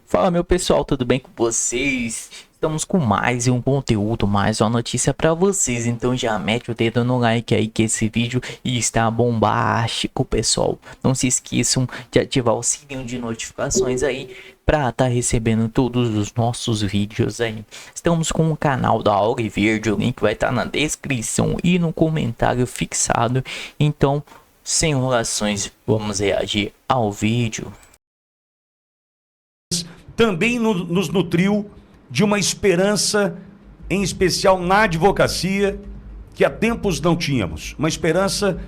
Fala meu pessoal, tudo bem com vocês? Estamos com mais um conteúdo, mais uma notícia para vocês. Então já mete o dedo no like aí que esse vídeo está bombástico, pessoal. Não se esqueçam de ativar o sininho de notificações aí para estar recebendo todos os nossos vídeos aí. Estamos com o canal da Auriverde, o link vai estar na descrição e no comentário fixado. Então, sem enrolações, vamos reagir ao vídeo. Também nos nutriu de uma esperança, em especial na advocacia, que há tempos não tínhamos. Uma esperança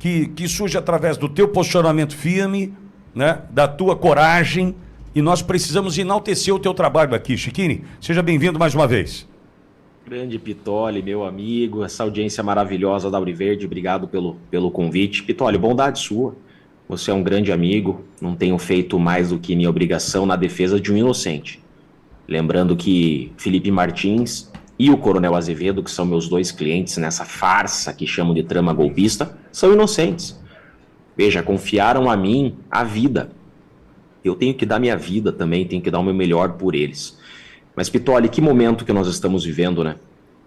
que surge através do teu posicionamento firme, né, da tua coragem, e nós precisamos enaltecer o teu trabalho aqui. Chiquini, seja bem-vindo mais uma vez. Grande Pitoli, meu amigo, essa audiência maravilhosa da Auriverde, obrigado pelo convite. Pitoli, bondade sua. Você é um grande amigo, não tenho feito mais do que minha obrigação na defesa de um inocente. Lembrando que Felipe Martins e o Coronel Azevedo, que são meus dois clientes nessa farsa que chamam de trama golpista, são inocentes. Veja, confiaram a mim a vida. Eu tenho que dar minha vida também, tenho que dar o meu melhor por eles. Mas, Pitoli, que momento que nós estamos vivendo, né?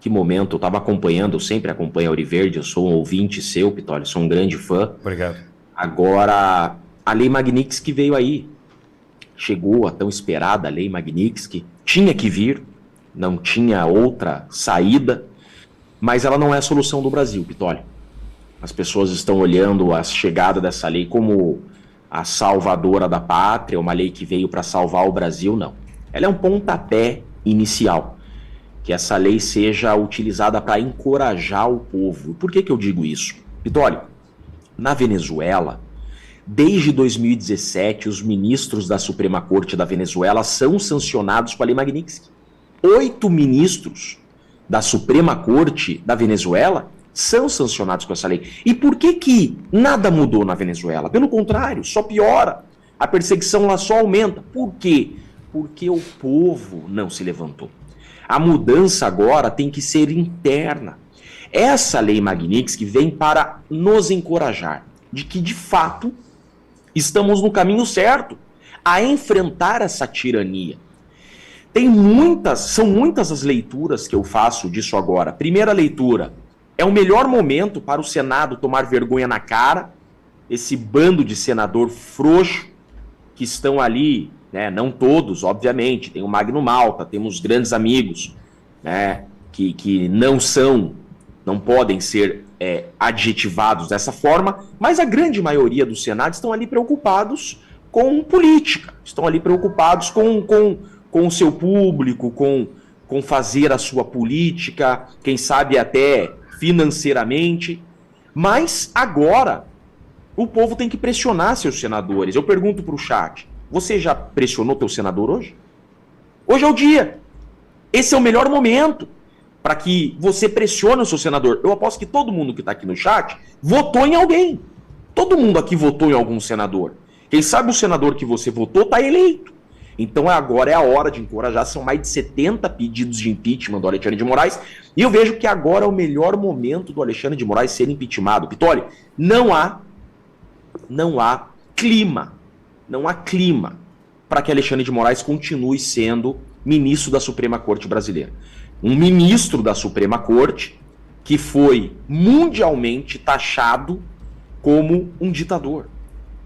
Que momento, eu estava acompanhando, eu sempre acompanho a Auriverde, eu sou um ouvinte seu, Pitoli, sou um grande fã. Obrigado. Agora, a Lei Magnitsky veio aí. Chegou a tão esperada a Lei Magnitsky. Tinha que vir, não tinha outra saída, mas ela não é a solução do Brasil, Pitoli. As pessoas estão olhando a chegada dessa lei como a salvadora da pátria, uma lei que veio para salvar o Brasil, não. Ela é um pontapé inicial. Que essa lei seja utilizada para encorajar o povo. Por que eu digo isso? Pitoli, na Venezuela, desde 2017, os ministros da Suprema Corte da Venezuela são sancionados com a Lei Magnitsky. 8 ministros da Suprema Corte da Venezuela são sancionados com essa lei. E por que nada mudou na Venezuela? Pelo contrário, só piora. A perseguição lá só aumenta. Por quê? Porque o povo não se levantou. A mudança agora tem que ser interna. Essa Lei Magnitsky vem para nos encorajar de que, de fato, estamos no caminho certo a enfrentar essa tirania. São muitas as leituras que eu faço disso agora. Primeira leitura, é o melhor momento para o Senado tomar vergonha na cara, esse bando de senador frouxo que estão ali, né, não todos, obviamente, tem o Magno Malta, temos grandes amigos, né, que não podem ser adjetivados dessa forma, mas a grande maioria do Senado estão ali preocupados com política, estão ali preocupados com o seu público, com fazer a sua política, quem sabe até financeiramente, mas agora o povo tem que pressionar seus senadores. Eu pergunto para o chat, você já pressionou teu senador hoje? Hoje é o dia, esse é o melhor momento para que você pressione o seu senador. Eu aposto que todo mundo que está aqui no chat votou em alguém. Todo mundo aqui votou em algum senador. Quem sabe o senador que você votou está eleito. Então agora é a hora de encorajar. São mais de 70 pedidos de impeachment do Alexandre de Moraes. E eu vejo que agora é o melhor momento do Alexandre de Moraes ser impeachmentado. Pitoli, não há clima para que Alexandre de Moraes continue sendo ministro da Suprema Corte brasileira. Um ministro da Suprema Corte que foi mundialmente taxado como um ditador.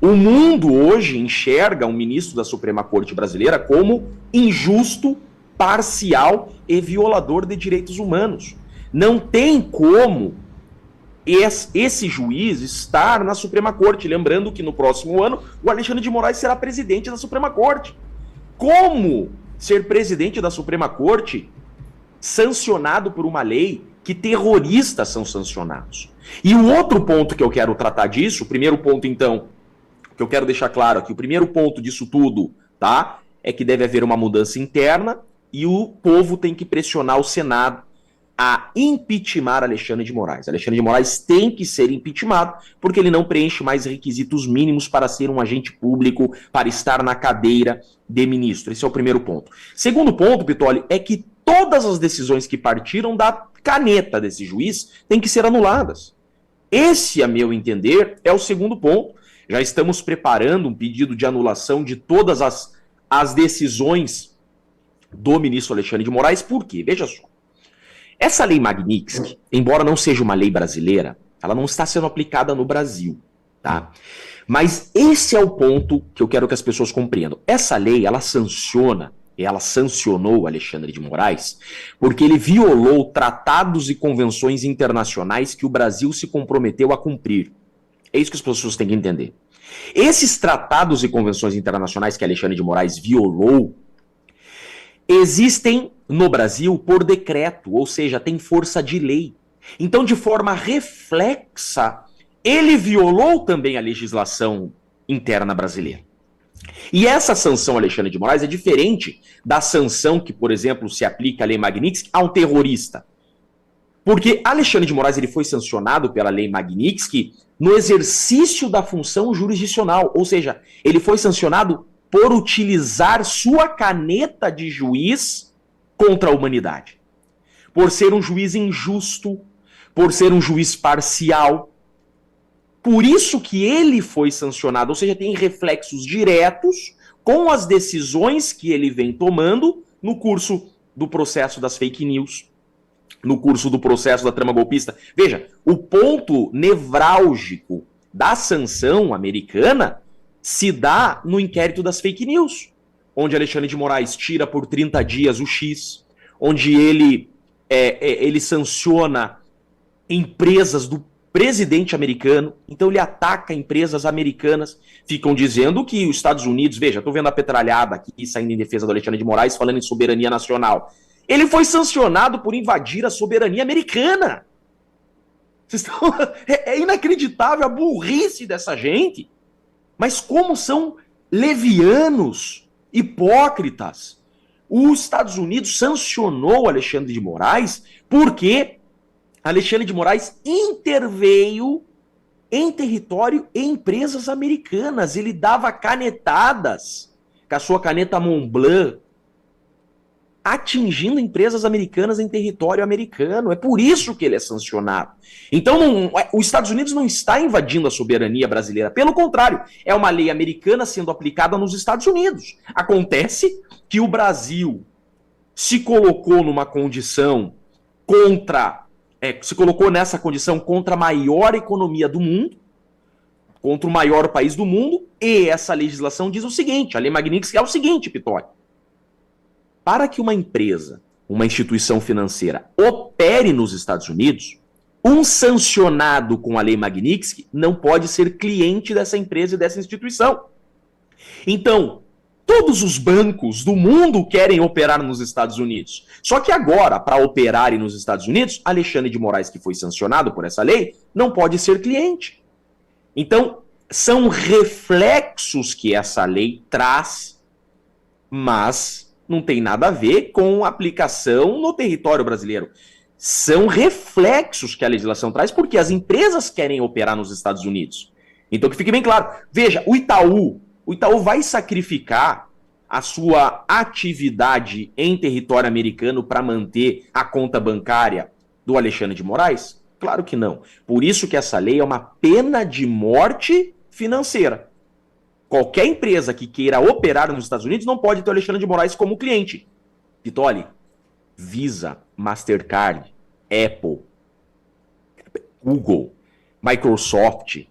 O mundo hoje enxerga um ministro da Suprema Corte brasileira como injusto, parcial e violador de direitos humanos. Não tem como esse juiz estar na Suprema Corte. Lembrando que no próximo ano o Alexandre de Moraes será presidente da Suprema Corte. Como ser presidente da Suprema Corte sancionado por uma lei que terroristas são sancionados? E o outro ponto que eu quero tratar disso, o primeiro ponto então, que eu quero deixar claro aqui, o primeiro ponto disso tudo, tá? É que deve haver uma mudança interna e o povo tem que pressionar o Senado a impeachment Alexandre de Moraes. Alexandre de Moraes tem que ser impeachmentado porque ele não preenche mais requisitos mínimos para ser um agente público, para estar na cadeira de ministro. Esse é o primeiro ponto. Segundo ponto, Pitoli, é que todas as decisões que partiram da caneta desse juiz têm que ser anuladas. Esse, a meu entender, é o segundo ponto. Já estamos preparando um pedido de anulação de todas as as decisões do ministro Alexandre de Moraes. Por quê? Veja só. Essa lei Magnitsky, embora não seja uma lei brasileira, ela não está sendo aplicada no Brasil, tá? Mas esse é o ponto que eu quero que as pessoas compreendam. Essa lei, ela sancionou Alexandre de Moraes porque ele violou tratados e convenções internacionais que o Brasil se comprometeu a cumprir. É isso que as pessoas têm que entender. Esses tratados e convenções internacionais que Alexandre de Moraes violou existem no Brasil por decreto, ou seja, tem força de lei. Então, de forma reflexa, ele violou também a legislação interna brasileira. E essa sanção Alexandre de Moraes é diferente da sanção que, por exemplo, se aplica à lei Magnitsky a um terrorista. Porque Alexandre de Moraes ele foi sancionado pela lei Magnitsky no exercício da função jurisdicional, ou seja, ele foi sancionado por utilizar sua caneta de juiz contra a humanidade. Por ser um juiz injusto, por ser um juiz parcial. Por isso que ele foi sancionado, ou seja, tem reflexos diretos com as decisões que ele vem tomando no curso do processo das fake news, no curso do processo da trama golpista. Veja, o ponto nevrálgico da sanção americana se dá no inquérito das fake news, onde Alexandre de Moraes tira por 30 dias o X, onde ele sanciona empresas do presidente americano, então ele ataca empresas americanas, ficam dizendo que os Estados Unidos, veja, estou vendo a petralhada aqui saindo em defesa do Alexandre de Moraes, falando em soberania nacional. Ele foi sancionado por invadir a soberania americana. É inacreditável a burrice dessa gente. Mas como são levianos, hipócritas. Os Estados Unidos sancionou Alexandre de Moraes porque Alexandre de Moraes interveio em território e empresas americanas. Ele dava canetadas com a sua caneta Montblanc, atingindo empresas americanas em território americano. É por isso que ele é sancionado. Então, os Estados Unidos não está invadindo a soberania brasileira. Pelo contrário, é uma lei americana sendo aplicada nos Estados Unidos. Acontece que o Brasil se colocou numa condição se colocou nessa condição contra a maior economia do mundo, contra o maior país do mundo, e essa legislação diz o seguinte, a lei Magnitsky é o seguinte, Pitório. Para que uma empresa, uma instituição financeira, opere nos Estados Unidos, um sancionado com a lei Magnitsky não pode ser cliente dessa empresa e dessa instituição. Então, todos os bancos do mundo querem operar nos Estados Unidos. Só que agora, para operarem nos Estados Unidos, Alexandre de Moraes, que foi sancionado por essa lei, não pode ser cliente. Então, são reflexos que essa lei traz, mas não tem nada a ver com aplicação no território brasileiro. São reflexos que a legislação traz porque as empresas querem operar nos Estados Unidos. Então que fique bem claro. Veja, o Itaú vai sacrificar a sua atividade em território americano para manter a conta bancária do Alexandre de Moraes? Claro que não. Por isso que essa lei é uma pena de morte financeira. Qualquer empresa que queira operar nos Estados Unidos não pode ter o Alexandre de Moraes como cliente. Pitoli, Visa, Mastercard, Apple, Google, Microsoft,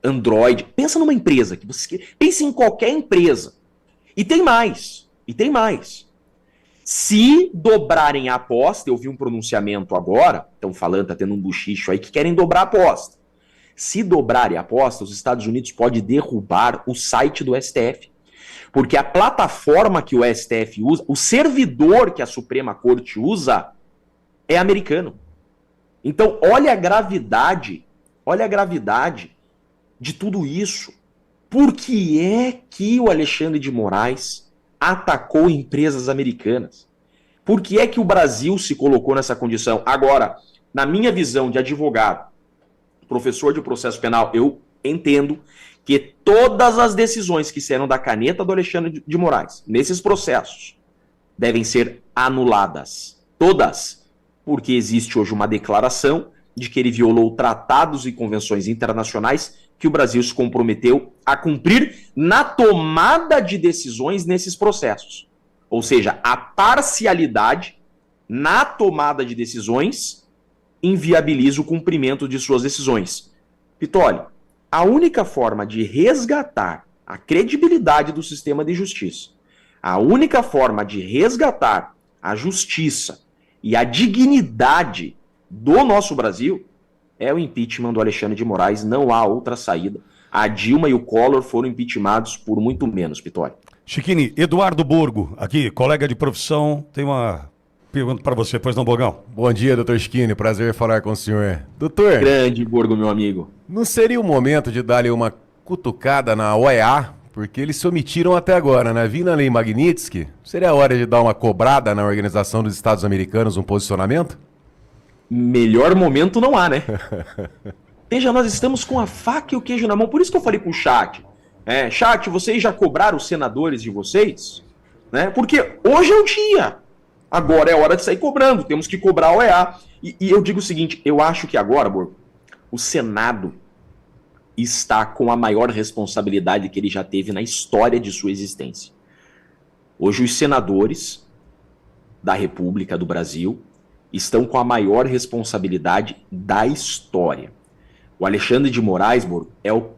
Android. Pensa numa empresa. Pense em qualquer empresa. E tem mais. Se dobrarem a aposta, eu vi um pronunciamento agora, estão falando, está tendo um buchicho aí, que querem dobrar a aposta. Se dobrarem a aposta, os Estados Unidos podem derrubar o site do STF. Porque a plataforma que o STF usa, o servidor que a Suprema Corte usa, é americano. Então, olha a gravidade de tudo isso. Por que é que o Alexandre de Moraes atacou empresas americanas? Por que é que o Brasil se colocou nessa condição? Agora, na minha visão de advogado, professor de processo penal, eu entendo que todas as decisões que saíram da caneta do Alexandre de Moraes, nesses processos, devem ser anuladas. Todas. Porque existe hoje uma declaração de que ele violou tratados e convenções internacionais que o Brasil se comprometeu a cumprir na tomada de decisões nesses processos. Ou seja, a parcialidade na tomada de decisões inviabiliza o cumprimento de suas decisões. Pitoli, a única forma de resgatar a credibilidade do sistema de justiça, a única forma de resgatar a justiça e a dignidade do nosso Brasil é o impeachment do Alexandre de Moraes. Não há outra saída. A Dilma e o Collor foram impeachmentados por muito menos, Pitoli. Chiquini, Eduardo Borgo, aqui, colega de profissão, tem uma pergunta para você, pois não, Borgão? Bom dia, doutor Chiquini, prazer falar com o senhor. Doutor, Grande Borgo, meu amigo. não seria o momento de dar-lhe uma cutucada na OEA? Porque eles se omitiram até agora, né? Vindo a lei Magnitsky, seria a hora de dar uma cobrada na Organização dos Estados Americanos, um posicionamento? Melhor momento não há, né? Veja, nós estamos com a faca e o queijo na mão. Por isso que eu falei pro chat. Chat, vocês já cobraram os senadores de vocês? Né? Porque hoje é o dia. Agora é hora de sair cobrando. Temos que cobrar a OEA. E eu digo o seguinte, eu acho que agora, Borgo, o Senado está com a maior responsabilidade que ele já teve na história de sua existência. Hoje os senadores da República do Brasil estão com a maior responsabilidade da história. O Alexandre de Moraes, Borgo,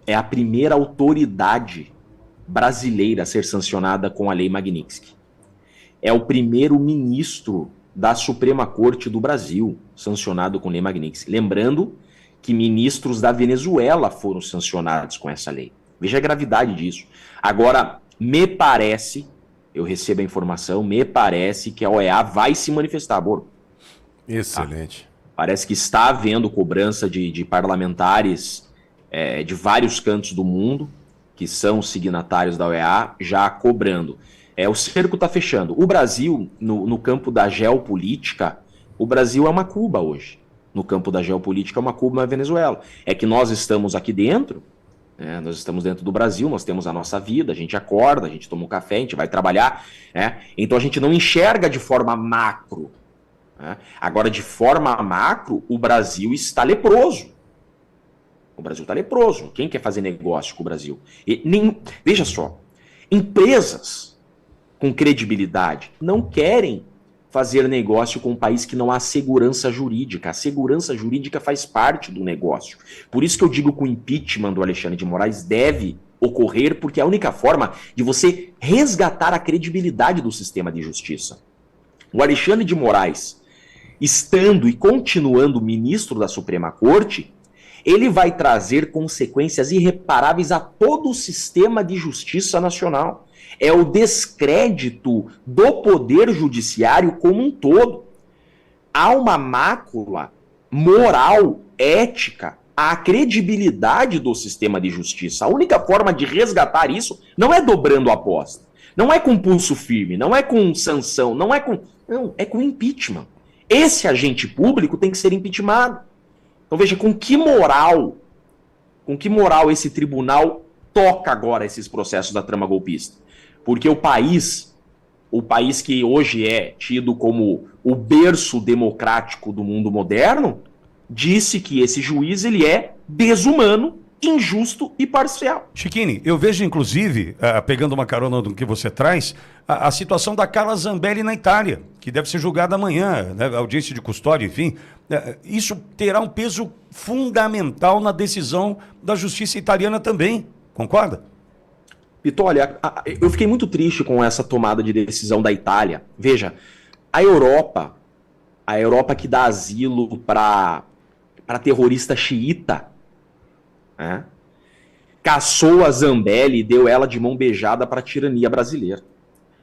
é a primeira autoridade brasileira a ser sancionada com a Lei Magnitsky. É o primeiro ministro da Suprema Corte do Brasil sancionado com a Lei Magnitsky. Lembrando que ministros da Venezuela foram sancionados com essa lei. Veja a gravidade disso. Agora, me parece, eu recebo a informação, me parece que a OEA vai se manifestar, Borgo. Excelente. Parece que está havendo cobrança de parlamentares de vários cantos do mundo, que são signatários da OEA, já cobrando. O cerco está fechando. O Brasil, no campo da geopolítica, o Brasil é uma Cuba hoje. No campo da geopolítica, é uma Cuba, uma Venezuela. É que nós estamos aqui dentro, nós estamos dentro do Brasil, nós temos a nossa vida, a gente acorda, a gente toma um café, a gente vai trabalhar. Então a gente não enxerga de forma macro. Agora, de forma macro, o Brasil está leproso. O Brasil está leproso. Quem quer fazer negócio com o Brasil? Veja só, empresas com credibilidade não querem fazer negócio com um país que não há segurança jurídica. A segurança jurídica faz parte do negócio. Por isso que eu digo que o impeachment do Alexandre de Moraes deve ocorrer, porque é a única forma de você resgatar a credibilidade do sistema de justiça. O Alexandre de Moraes, estando e continuando ministro da Suprema Corte, ele vai trazer consequências irreparáveis a todo o sistema de justiça nacional. É o descrédito do poder judiciário como um todo. Há uma mácula moral, ética, à credibilidade do sistema de justiça. A única forma de resgatar isso não é dobrando a aposta, não é com pulso firme, não é com sanção, não, é com impeachment. Esse agente público tem que ser impeachmentado. Então veja, com que moral esse tribunal toca agora esses processos da trama golpista? Porque o país que hoje é tido como o berço democrático do mundo moderno, disse que esse juiz ele é desumano, injusto e parcial. Chiquini, eu vejo inclusive, pegando uma carona do que você traz, a situação da Carla Zambelli na Itália, que deve ser julgada amanhã, né, audiência de custódia, enfim. Isso terá um peso fundamental na decisão da justiça italiana também, concorda? Pitoli, eu fiquei muito triste com essa tomada de decisão da Itália. Veja, a Europa que dá asilo para terrorista xiita, caçou a Zambelli e deu ela de mão beijada para a tirania brasileira.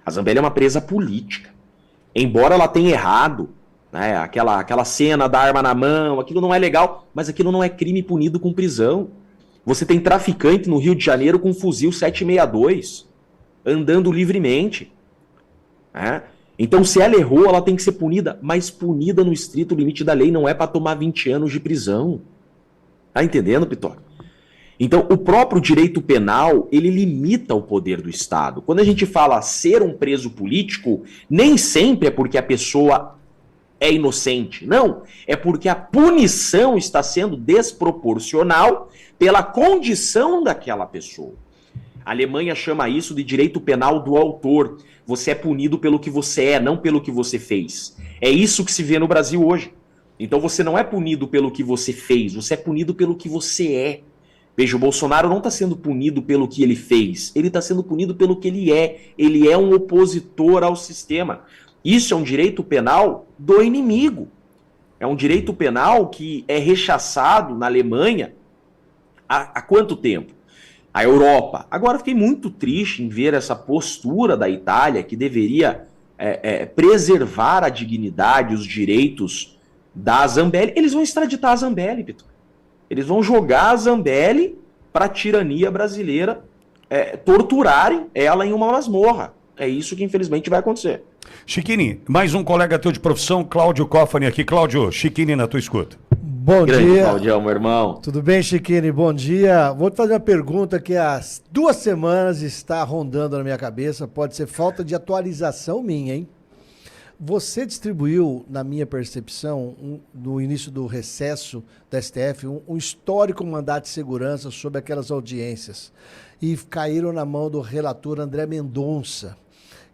A Zambelli é uma presa política. Embora ela tenha errado, né, aquela cena da arma na mão, aquilo não é legal, mas aquilo não é crime punido com prisão. Você tem traficante no Rio de Janeiro com um fuzil 762, andando livremente. Então, se ela errou, ela tem que ser punida, mas punida no estrito limite da lei, não é para tomar 20 anos de prisão. Tá entendendo, Pitoli? Então, o próprio direito penal, ele limita o poder do Estado. Quando a gente fala ser um preso político, nem sempre é porque a pessoa é inocente. Não, é porque a punição está sendo desproporcional pela condição daquela pessoa. A Alemanha chama isso de direito penal do autor. Você é punido pelo que você é, não pelo que você fez. É isso que se vê no Brasil hoje. Então você não é punido pelo que você fez, você é punido pelo que você é. Veja, o Bolsonaro não está sendo punido pelo que ele fez, ele está sendo punido pelo que ele é. Ele é um opositor ao sistema. Isso é um direito penal do inimigo. É um direito penal que é rechaçado na Alemanha há quanto tempo? A Europa. Agora, fiquei muito triste em ver essa postura da Itália, que deveria preservar a dignidade, os direitos da Zambelli. Eles vão extraditar a Zambelli, Vitor. Eles vão jogar a Zambelli para a tirania brasileira, torturarem ela em uma masmorra. É isso que, infelizmente, vai acontecer. Chiquini, mais um colega teu de profissão, Cláudio Cofani aqui. Cláudio, Chiquini na tua escuta. Bom Grande dia. Claudião, meu irmão. Tudo bem, Chiquini? Bom dia. Vou te fazer uma pergunta que há 2 semanas está rondando na minha cabeça. Pode ser falta de atualização minha, hein? Você distribuiu, na minha percepção, no início do recesso da STF, um histórico mandato de segurança sobre aquelas audiências. E caíram na mão do relator André Mendonça.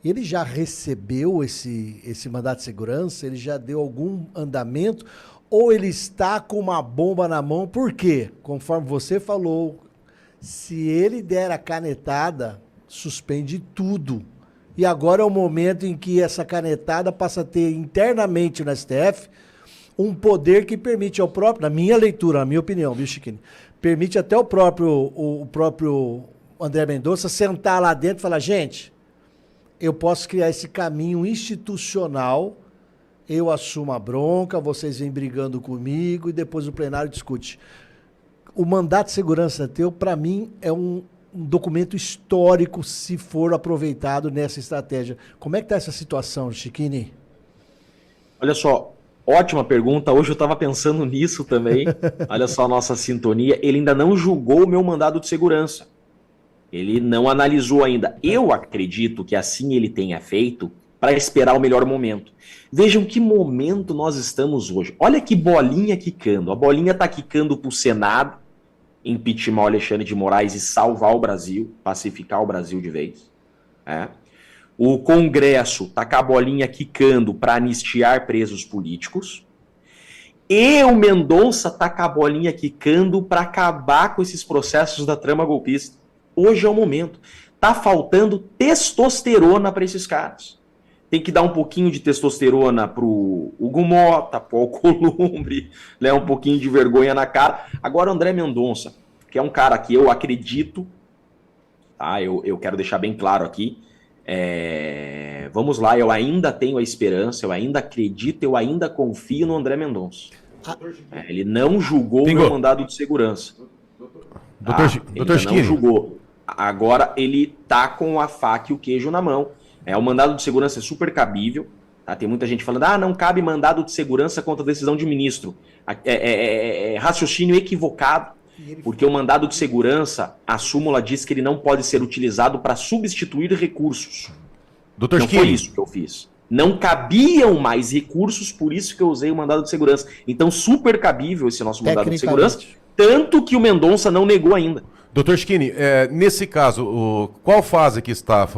Ele já recebeu esse mandato de segurança? Ele já deu algum andamento? Ou ele está com uma bomba na mão? Por quê? Conforme você falou, se ele der a canetada, suspende tudo. E agora é o momento em que essa canetada passa a ter internamente no STF um poder que permite ao próprio, na minha leitura, na minha opinião, viu, Chiquini? Permite até o próprio André Mendonça sentar lá dentro e falar, gente, eu posso criar esse caminho institucional, eu assumo a bronca, vocês vêm brigando comigo e depois o plenário discute. O mandato de segurança teu, para mim, é um documento histórico se for aproveitado nessa estratégia. Como é que está essa situação, Chiquini? Olha só, ótima pergunta. Hoje eu estava pensando nisso também. Olha só a nossa sintonia. Ele ainda não julgou o meu mandado de segurança. Ele não analisou ainda. Eu acredito que assim ele tenha feito para esperar o melhor momento. Vejam que momento nós estamos hoje. Olha que bolinha quicando. A bolinha está quicando para o Senado, impeachment o Alexandre de Moraes e salvar o Brasil, pacificar o Brasil de vez. O Congresso está com a bolinha quicando para anistiar presos políticos. E o Mendonça está com a bolinha quicando para acabar com esses processos da trama golpista. Hoje é o momento. Tá faltando testosterona para esses caras. Tem que dar um pouquinho de testosterona pro Hugo Mota, pro Alcolumbre, né, um pouquinho de vergonha na cara. Agora o André Mendonça, que é um cara que eu acredito, tá? Eu quero deixar bem claro aqui, vamos lá, eu ainda tenho a esperança, eu ainda acredito, eu ainda confio no André Mendonça. Ele não julgou o meu mandado de segurança. Doutor Chiquini. Não julgou. Agora ele tá com a faca e o queijo na mão. O mandado de segurança é super cabível. Tá? Tem muita gente falando, não cabe mandado de segurança contra decisão de ministro. Raciocínio equivocado. Porque o mandado de segurança, a súmula diz que ele não pode ser utilizado para substituir recursos. Doutor Não Chiquini. foi isso que eu fiz. Não cabiam mais recursos, por isso que eu usei o mandado de segurança. Então, super cabível esse nosso mandado de segurança. Tanto que o Mendonça não negou ainda. Doutor Chiquini, nesse caso, qual fase que está?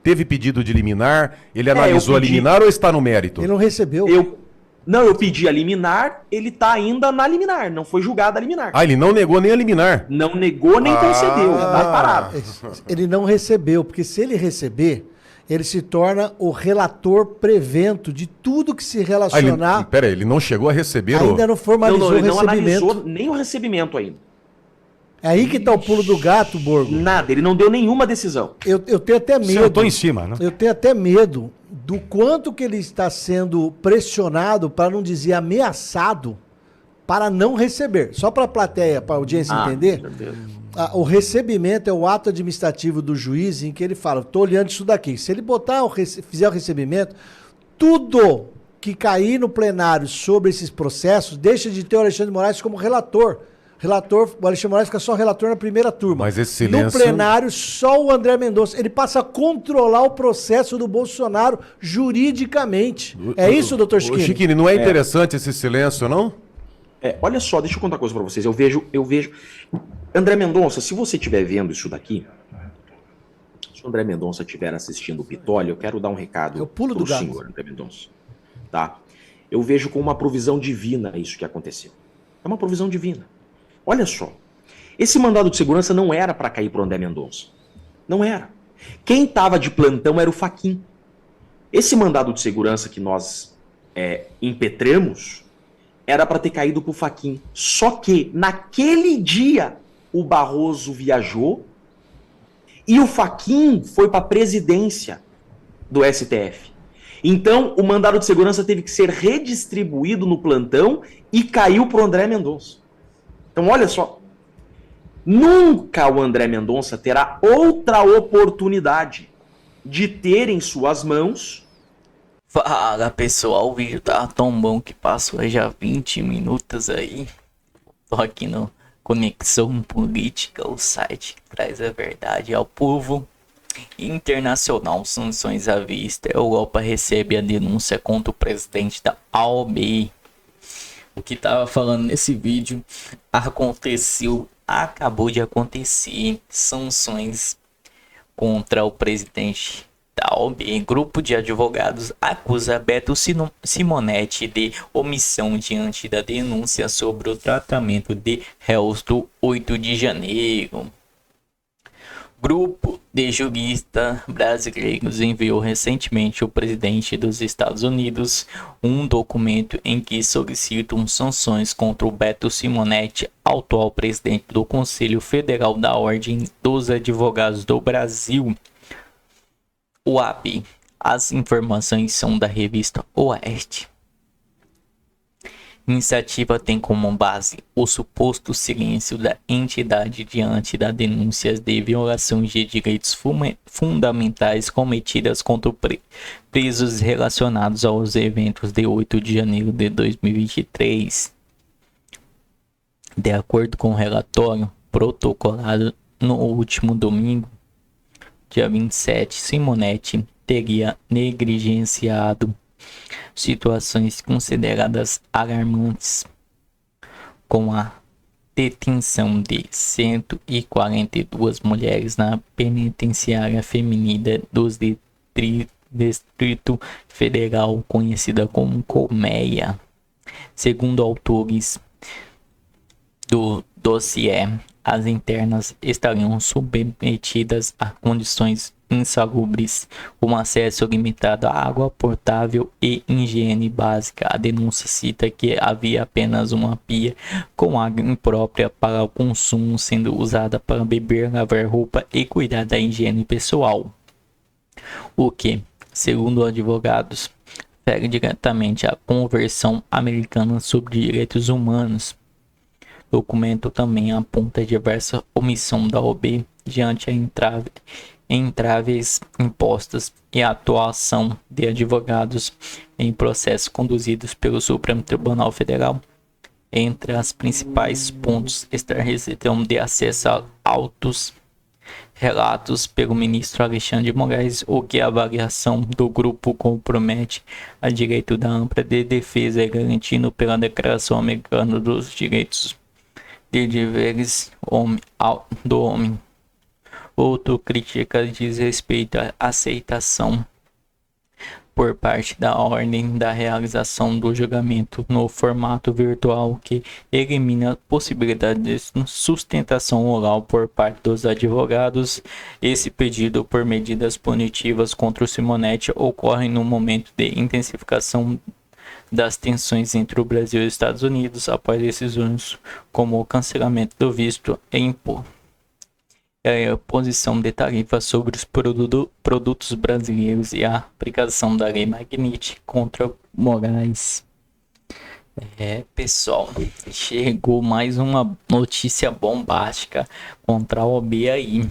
Teve pedido de liminar? Ele analisou a liminar ou está no mérito? Ele não recebeu. Eu pedi a liminar, ele está ainda na liminar, não foi julgado a liminar. Ele não negou nem a liminar? Não negou nem concedeu, está parado. Ele não recebeu, porque se ele receber, ele se torna o relator prevento de tudo que se relacionar. Peraí, ele não chegou a receber? Ainda não formalizou ele o não recebimento. analisou nem o recebimento ainda. É aí que tá o pulo do gato, Borgo. Nada, ele não deu nenhuma decisão. Eu tenho até medo. Eu tô em cima, né? Eu tenho até medo do quanto que ele está sendo pressionado, para não dizer ameaçado, para não receber. Só para a plateia, para a audiência entender. O recebimento é o ato administrativo do juiz em que ele fala, estou olhando isso daqui. Se ele fizer o recebimento, tudo que cair no plenário sobre esses processos deixa de ter o Alexandre de Moraes como relator. O Alexandre Moraes fica só relator na primeira turma. Mas esse silêncio- No plenário, só o André Mendonça. Ele passa a controlar o processo do Bolsonaro juridicamente. É isso, doutor Ô, Chiquini? Chiquini, não é interessante esse silêncio, não? Olha só, deixa eu contar uma coisa pra vocês. Eu vejo. André Mendonça, se você estiver vendo isso daqui, se o André Mendonça estiver assistindo o Pitolho, eu quero dar um recado Eu pulo do pro gato. senhor, André Mendonça. Tá? Eu vejo como uma provisão divina isso que aconteceu. É uma provisão divina. Olha só. Esse mandado de segurança não era para cair pro André Mendonça. Não era. Quem estava de plantão era o Fachin. Esse mandado de segurança que nós impetramos era para ter caído pro Fachin. Só que naquele dia o Barroso viajou e o Fachin foi para a presidência do STF. Então o mandado de segurança teve que ser redistribuído no plantão e caiu pro André Mendonça. Então olha só. Nunca o André Mendonça terá outra oportunidade de ter em suas mãos. Fala pessoal, o vídeo tá tão bom que passou já 20 minutos aí. Tô aqui no Conexão Política, o site que traz a verdade ao povo. Internacional, sanções à vista. A Europa recebe a denúncia contra o presidente da OAB. O que tava falando nesse vídeo acabou de acontecer. Sanções contra o presidente da OAB. Grupo de advogados acusa Beto Simonetti de omissão diante da denúncia sobre o tratamento de réus do 8 de janeiro. Grupo de juristas brasileiros enviou recentemente ao presidente dos Estados Unidos um documento em que solicitam sanções contra o Beto Simonetti, atual presidente do Conselho Federal da Ordem dos Advogados do Brasil, OAB. As informações são da revista Oeste. Iniciativa tem como base o suposto silêncio da entidade diante das denúncias de violações de direitos fundamentais cometidas contra presos relacionados aos eventos de 8 de janeiro de 2023. De acordo com o relatório protocolado no último domingo, dia 27, Simonetti teria negligenciado situações consideradas alarmantes, com a detenção de 142 mulheres na penitenciária feminina do Distrito Federal, conhecida como Colmeia. Segundo autores do dossiê, as internas estariam submetidas a condições insalubres, com acesso limitado à água potável e higiene básica. A denúncia cita que havia apenas uma pia com água imprópria para o consumo, sendo usada para beber, lavar roupa e cuidar da higiene pessoal. O que, segundo advogados, fere diretamente à Convenção Americana sobre Direitos Humanos. O documento também aponta diversa omissão da OAB diante a entraves impostas e a atuação de advogados em processos conduzidos pelo Supremo Tribunal Federal. Entre os principais pontos está a restrição de acesso a autos relatos pelo ministro Alexandre de Moraes, o que a avaliação do grupo compromete a direito da ampla de defesa garantido pela Declaração Americana dos Direitos de Deveres do Homem. Outra crítica diz respeito à aceitação por parte da ordem da realização do julgamento no formato virtual, que elimina a possibilidade de sustentação oral por parte dos advogados. Esse pedido por medidas punitivas contra o Simonetti ocorre no momento de intensificação das tensões entre o Brasil e os Estados Unidos após decisões como o cancelamento do visto e a posição de tarifas sobre os produtos brasileiros e a aplicação da Lei Magnitsky contra Moraes. Pessoal, chegou mais uma notícia bombástica contra a OAB aí.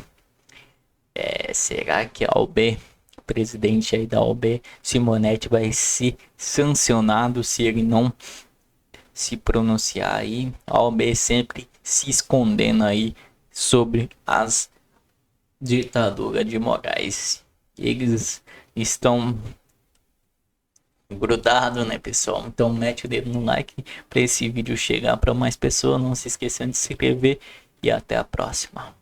Será que a OAB, o presidente aí da OAB, Simonetti, vai ser sancionado se ele não se pronunciar aí? A OAB sempre se escondendo aí sobre as ditaduras de Moraes. Eles estão grudados, né, pessoal? Então mete o dedo no like para esse vídeo chegar para mais pessoas. Não se esqueçam de se inscrever e até a próxima.